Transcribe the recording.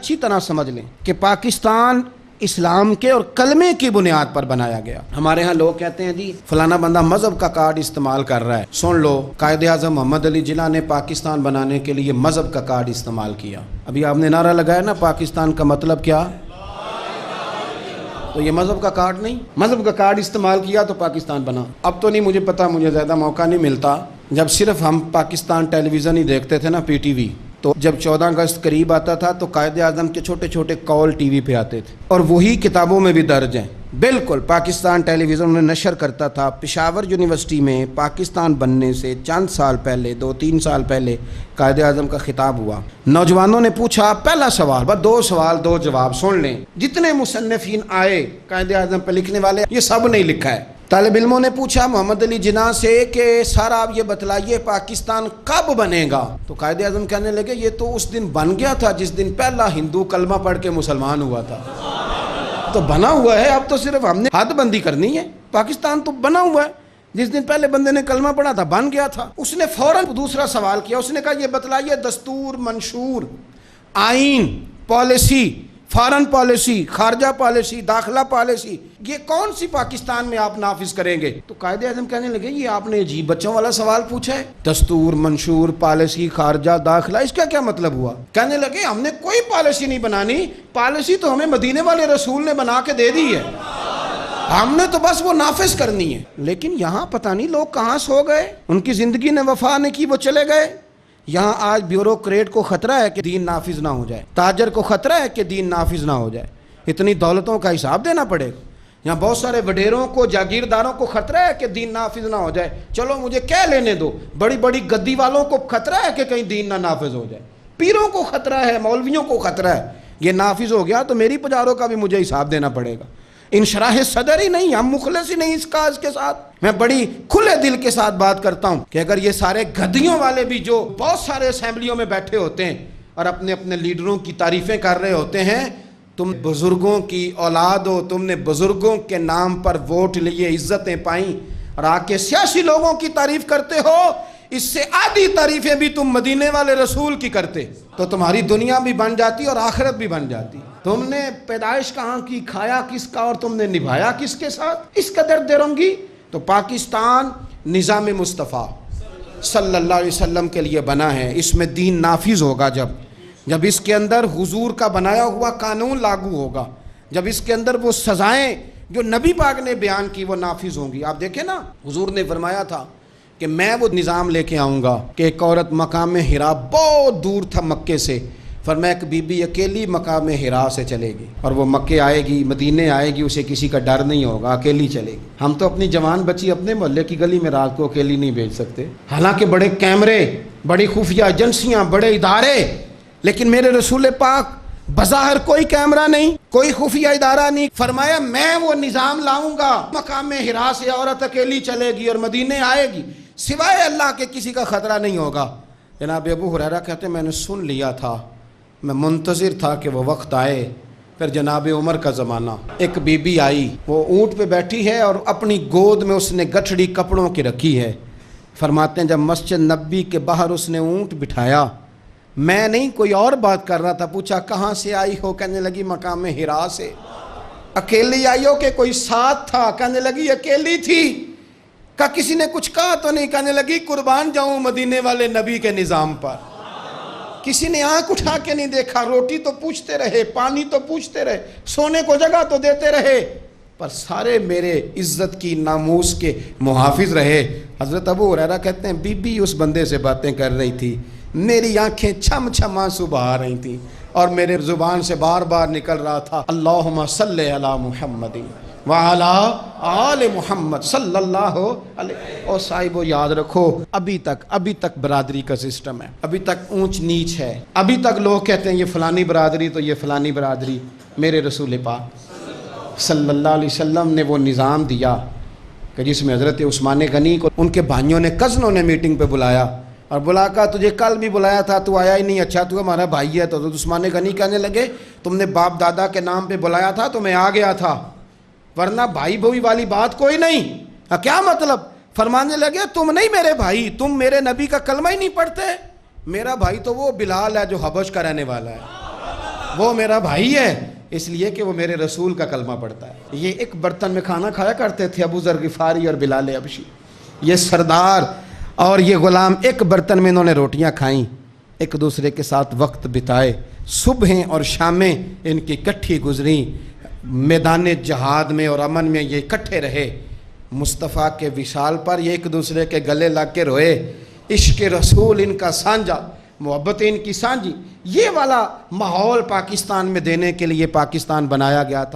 اچھی طرح سمجھ لیں کہ پاکستان اسلام کے اور کلمے کی بنیاد پر بنایا گیا۔ ہمارے ہاں لوگ کہتے ہیں جی فلانا بندہ مذہب کا کارڈ استعمال کر رہا ہے۔ سن لو، قائد اعظم محمد علی جناح نے پاکستان بنانے کے لیے مذہب کا کارڈ استعمال کیا۔ ابھی آپ نے نعرہ لگایا نا پاکستان کا مطلب کیا؟ تو یہ مذہب کا کارڈ نہیں، مذہب کا کارڈ استعمال کیا تو پاکستان بنا۔ اب تو نہیں مجھے پتا، مجھے زیادہ موقع نہیں ملتا۔ جب صرف ہم پاکستان ٹیلی ویژن ہی دیکھتے تھے نا، پی ٹی وی، تو جب 14 اگست قریب آتا تھا تو قائد اعظم کے چھوٹے چھوٹے کال ٹی وی پہ آتے تھے، اور وہی کتابوں میں بھی درج ہیں۔ بالکل پاکستان ٹیلی ویژن میں نشر کرتا تھا۔ پشاور یونیورسٹی میں پاکستان بننے سے چند سال پہلے، 2-3 سال پہلے قائد اعظم کا خطاب ہوا۔ نوجوانوں نے پوچھا، پہلا سوال، بس 2 سوال 2 جواب سن لیں۔ جتنے مصنفین آئے قائد اعظم پہ لکھنے والے، یہ سب نے لکھا ہے۔ طالب علموں نے پوچھا محمد علی جناح سے کہ سر آپ یہ بتلائیے پاکستان کب بنے گا؟ تو قائد اعظم کہنے لگے یہ تو اس دن بن گیا تھا جس دن پہلا ہندو کلمہ پڑھ کے مسلمان ہوا تھا۔ تو بنا ہوا ہے، اب تو صرف ہم نے حد بندی کرنی ہے۔ پاکستان تو بنا ہوا ہے، جس دن پہلے بندے نے کلمہ پڑھا تھا بن گیا تھا۔ اس نے فوراً دوسرا سوال کیا، اس نے کہا یہ بتلائیے دستور، منشور، آئین، پالیسی، فارن پالیسی، خارجہ پالیسی، داخلہ پالیسی، یہ کون سی پاکستان میں آپ نافذ کریں گے؟ تو قائد اعظم کہنے لگے یہ آپ نے عجیب بچوں والا سوال پوچھا ہے، دستور، منشور، پالیسی، خارجہ، داخلہ، اس کا کیا مطلب ہوا؟ کہنے لگے ہم نے کوئی پالیسی نہیں بنانی، پالیسی تو ہمیں مدینے والے رسول نے بنا کے دے دی ہے، ہم نے تو بس وہ نافذ کرنی ہے۔ لیکن یہاں پتہ نہیں لوگ کہاں سو گئے، ان کی زندگی نے وفا نہیں کی، وہ چلے گئے۔ یہاں آج بیوروکریٹ کو خطرہ ہے کہ دین نافذ نہ ہو جائے، تاجر کو خطرہ ہے کہ دین نافذ نہ ہو جائے، اتنی دولتوں کا حساب دینا پڑے گا۔ یہاں بہت سارے وڈیروں کو، جاگیرداروں کو خطرہ ہے کہ دین نافذ نہ ہو جائے، چلو مجھے کہہ لینے دو۔ بڑی بڑی گدی والوں کو خطرہ ہے کہ کہیں دین نہ نافذ ہو جائے، پیروں کو خطرہ ہے، مولویوں کو خطرہ ہے، یہ نافذ ہو گیا تو میری پجاروں کا بھی مجھے حساب دینا پڑے گا۔ انشراح صدر ہی نہیں، ہم مخلص ہی نہیں اس کاج کے ساتھ۔ میں بڑی کھلے دل کے ساتھ بات کرتا ہوں کہ اگر یہ سارے گدیوں والے بھی جو بہت سارے اسمبلیوں میں بیٹھے ہوتے ہیں اور اپنے اپنے لیڈروں کی تعریفیں کر رہے ہوتے ہیں، تم بزرگوں کی اولاد ہو، تم نے بزرگوں کے نام پر ووٹ لیے، عزتیں پائیں، اور آ کے سیاسی لوگوں کی تعریف کرتے ہو، اس سے آدھی تعریفیں بھی تم مدینے والے رسول کی کرتے تو تمہاری دنیا بھی بن جاتی اور آخرت بھی بن جاتی۔ تم نے پیدائش کہاں کی، کھایا کس کا، اور تم نے نبھایا کس کے ساتھ؟ اس قدر درنگی۔ تو پاکستان نظام مصطفیٰ صلی اللہ علیہ وسلم کے لیے بنا ہے، اس میں دین نافذ ہوگا جب اس کے اندر حضور کا بنایا ہوا قانون لاگو ہوگا، جب اس کے اندر وہ سزائیں جو نبی پاک نے بیان کی وہ نافذ ہوں گی۔ آپ دیکھیں نا، حضور نے فرمایا تھا کہ میں وہ نظام لے کے آؤں گا کہ ایک عورت مقام حرا بہت دور تھا مکے سے، فرمایا ایک بی بی اکیلی مقام حرا سے چلے گی، اور وہ مکے آئے گی، مدینے آئے گی، اسے کسی کا ڈر نہیں ہوگا، اکیلی چلے گی۔ ہم تو اپنی جوان بچی اپنے محلے کی گلی میں رات کو اکیلی نہیں بھیج سکتے، حالانکہ بڑے کیمرے، بڑی خفیہ ایجنسیاں، بڑے ادارے، لیکن میرے رسول پاک بظاہر کوئی کیمرہ نہیں، کوئی خفیہ ادارہ نہیں، فرمایا میں وہ نظام لاؤں گا، مقام حرا سے عورت اکیلی چلے گی اور مدینے آئے گی، سوائے اللہ کے کسی کا خطرہ نہیں ہوگا۔ جناب ابو ہریرہ کہتے ہیں میں نے سن لیا تھا، میں منتظر تھا کہ وہ وقت آئے۔ پھر جناب عمر کا زمانہ، ایک بی بی آئی، وہ اونٹ پہ بیٹھی ہے اور اپنی گود میں اس نے گٹھڑی کپڑوں کی رکھی ہے۔ فرماتے ہیں جب مسجد نبی کے باہر اس نے اونٹ بٹھایا، میں نہیں کوئی اور بات کر رہا تھا، پوچھا کہاں سے آئی ہو؟ کہنے لگی مقام حرا سے۔ اکیلی آئی ہو کہ کوئی ساتھ تھا؟ کہنے لگی اکیلی تھی۔ کہا کسی نے کچھ کہا تو نہیں؟ کہنے لگی قربان جاؤں مدینے والے نبی کے نظام پر، کسی نے آنکھ اٹھا کے نہیں دیکھا، روٹی تو پوچھتے رہے، پانی تو پوچھتے رہے، سونے کو جگہ تو دیتے رہے، پر سارے میرے عزت کی، ناموس کے محافظ رہے۔ حضرت ابو ہریرہ کہتے ہیں بی بی اس بندے سے باتیں کر رہی تھی، میری آنکھیں چھم چھم آنسو بہا رہی تھیں، اور میرے زبان سے بار بار نکل رہا تھا اللہم صلی علی محمد وعلی آل محمد صلی اللہ علیہ۔ اور صاحبو یاد رکھو، ابھی تک برادری کا سسٹم ہے، ابھی تک اونچ نیچ ہے، ابھی تک لوگ کہتے ہیں یہ فلانی برادری تو یہ فلانی برادری۔ میرے رسول پاک صلی اللہ علیہ وسلم نے وہ نظام دیا کہ جس میں حضرت عثمان غنی کو ان کے بھائیوں نے، کزنوں نے میٹنگ پہ بلایا، اور بلا کہا تجھے کل بھی بلایا تھا تو آیا ہی نہیں، اچھا تو ہمارا بھائی ہے۔ تو عثمان غنی کہنے لگے تم نے باپ دادا کے نام پہ بلایا تھا تو میں آ گیا تھا، ورنہ بھائی بھوئی والی بات کوئی نہیں۔ کیا مطلب؟ فرمانے لگے تم نہیں میرے بھائی، تم میرے نبی کا کلمہ ہی نہیں پڑھتے، میرا بھائی تو وہ بلال ہے جو حبش کا رہنے والا ہے، وہ میرا بھائی ہے اس لیے کہ وہ میرے رسول کا کلمہ پڑھتا ہے۔ یہ ایک برتن میں کھانا کھایا کرتے تھے ابو ذر غفاری اور بلال حبشی، یہ سردار اور یہ غلام ایک برتن میں انہوں نے روٹیاں کھائیں، ایک دوسرے کے ساتھ وقت بتائے، صبحیں اور شامیں ان کی اکٹھی گزریں، میدان جہاد میں اور امن میں یہ اکٹھے رہے، مصطفیٰ کے وصال پر یہ ایک دوسرے کے گلے لگ کے روئے، عشق رسول ان کا سانجا، محبت ان کی سانجی۔ یہ والا ماحول پاکستان میں دینے کے لیے پاکستان بنایا گیا تھا۔